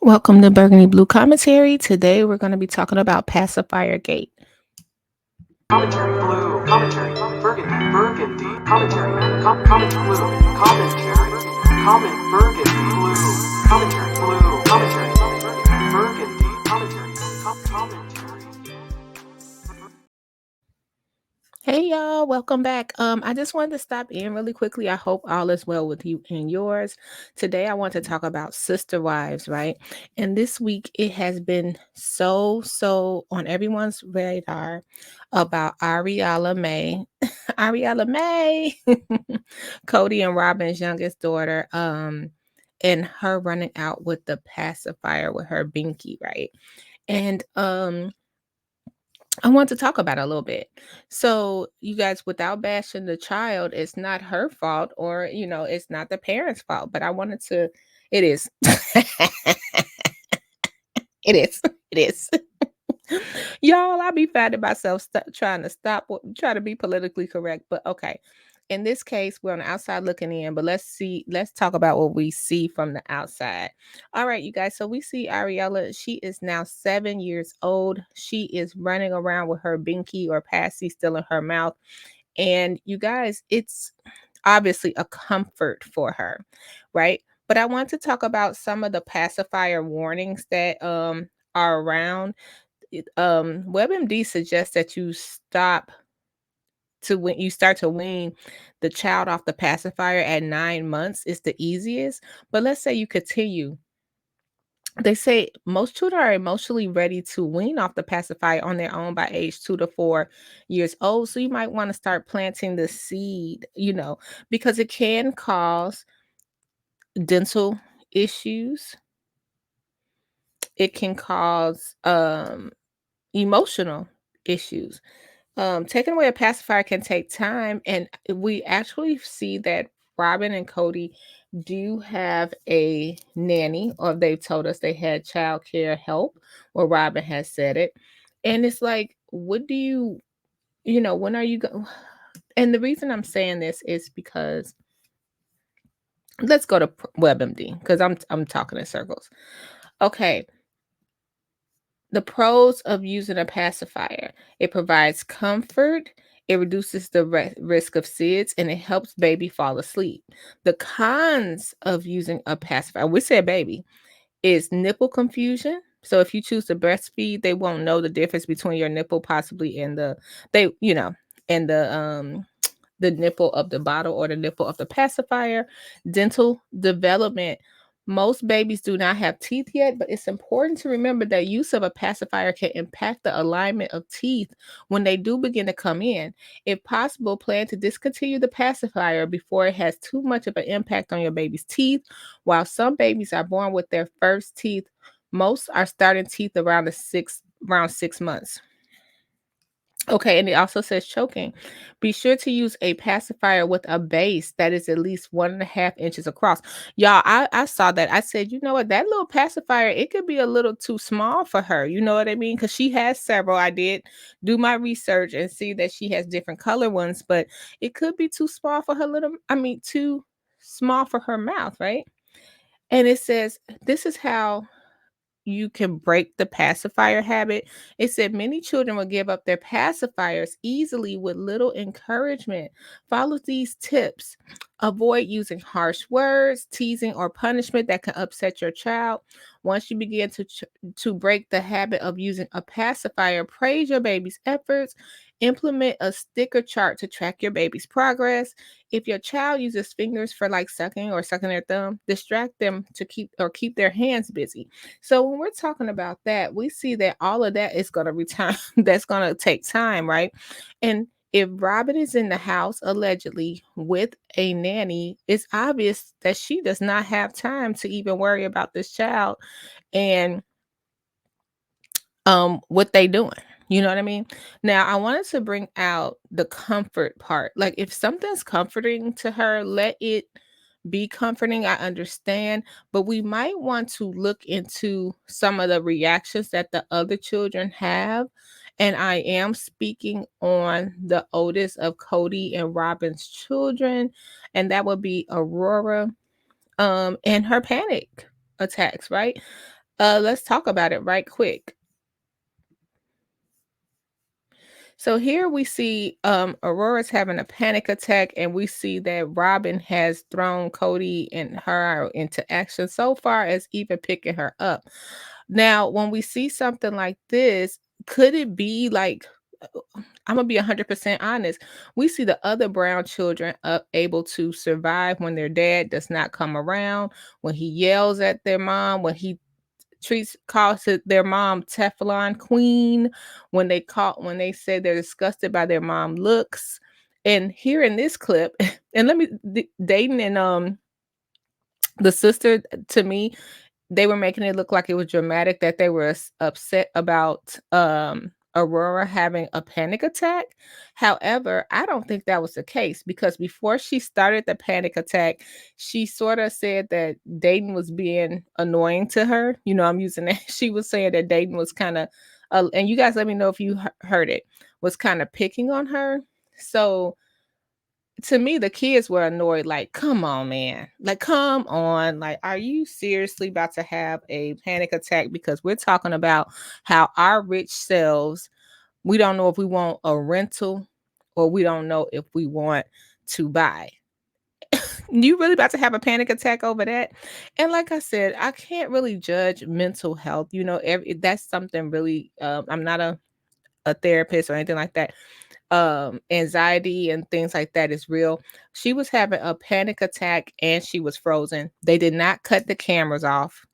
Welcome to Burgundy Blue Commentary. Today we're going to be talking about Pacifier Gate. Commentary blue, commentary burgundy, commentary comment blue, commentary comment burgundy blue, commentary burgundy, commentary. Hey y'all, welcome back. I just wanted to stop in really quickly. I hope all is well with you and yours. Today I want to talk about Sisterwives, right? And this week it has been so on everyone's radar about Ariella May. Ariella May, Kody and Robyn's youngest daughter, and her running out with the pacifier with her binky, right? And I want to talk about it a little bit. So, you guys, without bashing the child, it's not her fault, or it's not the parents' fault. But I wanted to. It is. It is. It is. Y'all, I be finding myself trying to try to be politically correct. But okay. In this case, we're on the outside looking in, but let's talk about what we see from the outside. All right, you guys. So we see Ariella. She is now 7 years old. She is running around with her binky or passy still in her mouth. And you guys, it's obviously a comfort for her, right? But I want to talk about some of the pacifier warnings that are around. WebMD suggests that you stop to when you start to wean the child off the pacifier at 9 months is the easiest. But let's say you continue. They say most children are emotionally ready to wean off the pacifier on their own by age 2 to 4 years old. So you might want to start planting the seed, because it can cause dental issues. It can cause emotional issues. Taking away a pacifier can take time, and we actually see that Robyn and Kody do have a nanny, or they've told us they had childcare help, or Robyn has said it. And it's like, what do when are you going? And the reason I'm saying this is because let's go to WebMD because I'm talking in circles. Okay, the pros of using a pacifier: it provides comfort, it reduces the risk of SIDS, and it helps baby fall asleep. The cons of using a pacifier, we say baby, is nipple confusion. So if you choose to breastfeed, they won't know the difference between your nipple possibly and and the nipple of the bottle or the nipple of the pacifier. Dental development. Most babies do not have teeth yet, but it's important to remember that use of a pacifier can impact the alignment of teeth when they do begin to come in. If possible, plan to discontinue the pacifier before it has too much of an impact on your baby's teeth. While some babies are born with their first teeth, most are starting teeth around 6 months. Okay, and it also says choking. Be sure to use a pacifier with a base that is at least 1.5 inches across. Y'all, I saw that. I said, you know what, that little pacifier, it could be a little too small for her. You know what I mean? Because she has several. I did do my research and see that she has different color ones, but it could be too small for her too small for her mouth, right? And it says, this is how you can break the pacifier habit. It said many children will give up their pacifiers easily with little encouragement. Follow these tips. Avoid using harsh words, teasing, or punishment that can upset your child. Once you begin to break the habit of using a pacifier, praise your baby's efforts. Implement a sticker chart to track your baby's progress. If your child uses fingers for like sucking or sucking their thumb, distract them to keep their hands busy. So when we're talking about that, we see that all of that is going to return. That's going to take time, right? And if Robyn is in the house allegedly with a nanny, it's obvious that she does not have time to even worry about this child and what they doing. You know what I mean? Now, I wanted to bring out the comfort part. Like, if something's comforting to her, let it be comforting. I understand, but we might want to look into some of the reactions that the other children have. And I am speaking on the oldest of Kody and Robyn's children, and that would be Aurora, and her panic attacks, right? Let's talk about it right quick. So here we see Aurora's having a panic attack, and we see that Robyn has thrown Kody and her into action so far as even picking her up. Now, when we see something like this, could it be like I'm gonna be 100% honest. We see the other Brown children able to survive when their dad does not come around, when he yells at their mom, when he calls it their mom Teflon Queen, when they say they're disgusted by their mom looks. And here in this clip, and Dayton and the sister, to me, they were making it look like it was dramatic that they were upset about Aurora having a panic attack. However, I don't think that was the case, because before she started the panic attack, she sort of said that Dayton was being annoying to her. I'm using that. She was saying that Dayton was kind of, and you guys let me know if you heard it, was kind of picking on her. So to me, the kids were annoyed, like, come on, man. Like, come on. Like, are you seriously about to have a panic attack? Because we're talking about how our rich selves, we don't know if we want a rental or we don't know if we want to buy. You really about to have a panic attack over that? And like I said, I can't really judge mental health. That's something really, I'm not a therapist or anything like that. Anxiety and things like that is real. She was having a panic attack and she was frozen. They did not cut the cameras off.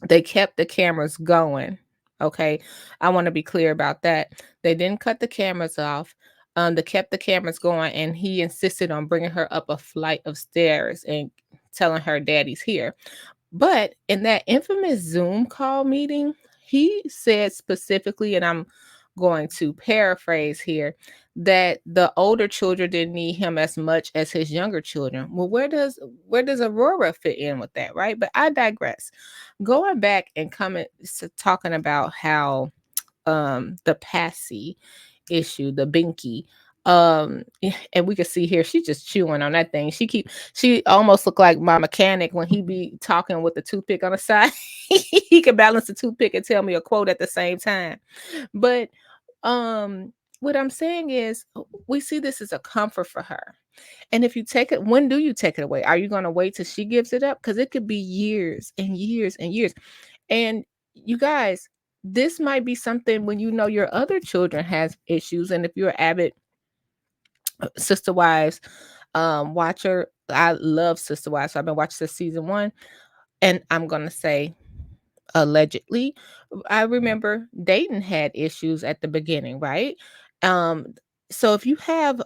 They kept the cameras going. Okay. I want to be clear about that. They didn't cut the cameras off. They kept the cameras going, and he insisted on bringing her up a flight of stairs and telling her daddy's here. But in that infamous Zoom call meeting, he said specifically, and I'm going to paraphrase here, that the older children didn't need him as much as his younger children. Well, where does Aurora fit in with that, right? But I digress. Going back and talking about how the passy issue, the binky, and we can see here she's just chewing on that thing. She almost looked like my mechanic when he be talking with the toothpick on the side. He can balance the toothpick and tell me a quote at the same time. But what I'm saying is, we see this as a comfort for her. And if you take it, when do you take it away? Are you going to wait till she gives it up? Because it could be years and years and years. And you guys, this might be something when your other children has issues. And if you're an avid Sister Wives watcher, I love Sister Wives. So I've been watching this season 1, and I'm gonna say allegedly, I remember Dayton had issues at the beginning, right? Um, so if you have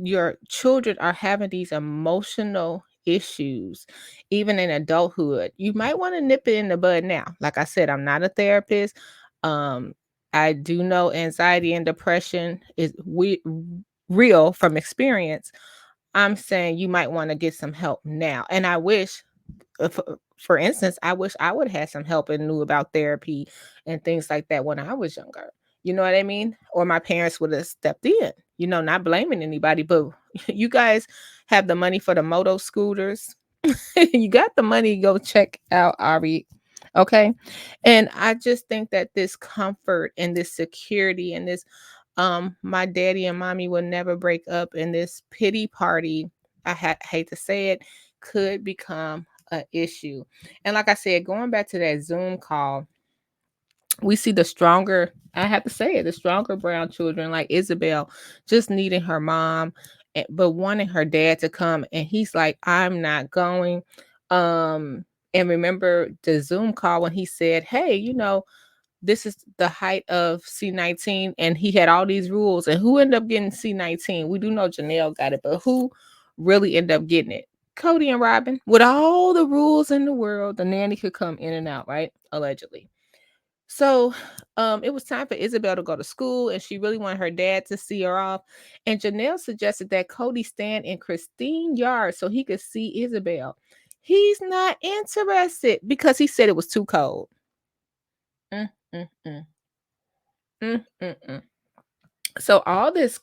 your children are having these emotional issues, even in adulthood, you might want to nip it in the bud now. Like I said, I'm not a therapist. Um, I do know anxiety and depression is real from experience. I'm saying you might want to get some help now. And I wish, for instance, I wish I would have had some help and knew about therapy and things like that when I was younger. You know what I mean? Or my parents would have stepped in, not blaming anybody, but you guys have the money for the moto scooters. You got the money, go check out Ari. Okay. And I just think that this comfort and this security and this my daddy and mommy will never break up, and this pity party, hate to say it, could become an issue. And like I said, going back to that Zoom call, we see the stronger, I have to say it, the stronger Brown children, like Isabel, just needing her mom, but wanting her dad to come. And he's like, I'm not going. And remember the Zoom call when he said, hey, this is the height of C19, and he had all these rules. And who ended up getting C19? We do know Janelle got it, but who really ended up getting it? Kody and Robyn. With all the rules in the world, the nanny could come in and out, right? Allegedly. So it was time for Isabel to go to school, and she really wanted her dad to see her off. And Janelle suggested that Kody stand in Christine's yard so he could see Isabel. He's not interested because he said it was too cold. Mm, mm, mm. Mm, mm, mm. So all this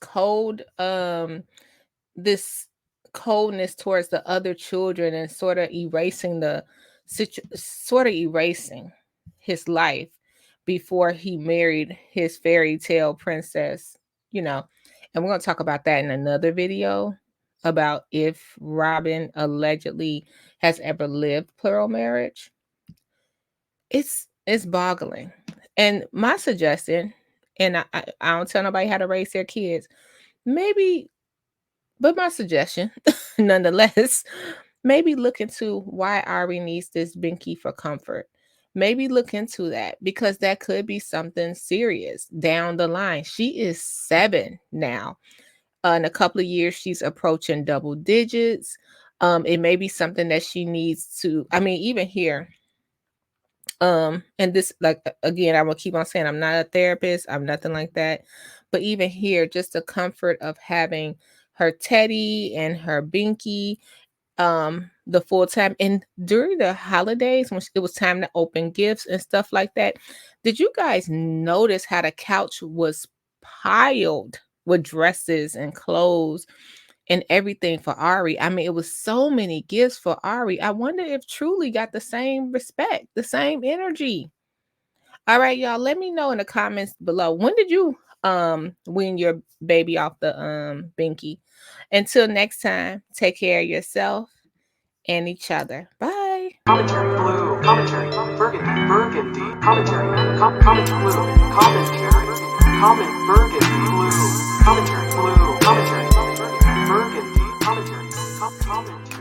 coldness towards the other children, and sort of erasing his life before he married his fairy tale princess, you know. And we're going to talk about that in another video about if Robyn allegedly has ever lived plural marriage. It's boggling. And my suggestion, and I don't tell nobody how to raise their kids, maybe, but my suggestion, nonetheless, maybe look into why Ari needs this binky for comfort. Maybe look into that because that could be something serious down the line. She is 7 now. In a couple of years, she's approaching double digits. It may be something that she needs to, I mean, even here, and this, like, again, I will keep on saying I'm not a therapist, I'm nothing like that, but even here, just the comfort of having her teddy and her binky, the full time, and during the holidays when it was time to open gifts and stuff like that, did you guys notice how the couch was piled with dresses and clothes and everything for Ari? I mean, it was so many gifts for Ari. I wonder if Truly got the same respect, the same energy. All right, y'all, let me know in the comments below. When did you wean your baby off the binky? Until next time, take care of yourself and each other. Bye. Commentary blue. Commentary burgundy. Burgundy. Commentary. Comment blue. Commentary. Comment burgundy blue. Commentary blue. Commentary burgundy. Commentary. Commentary.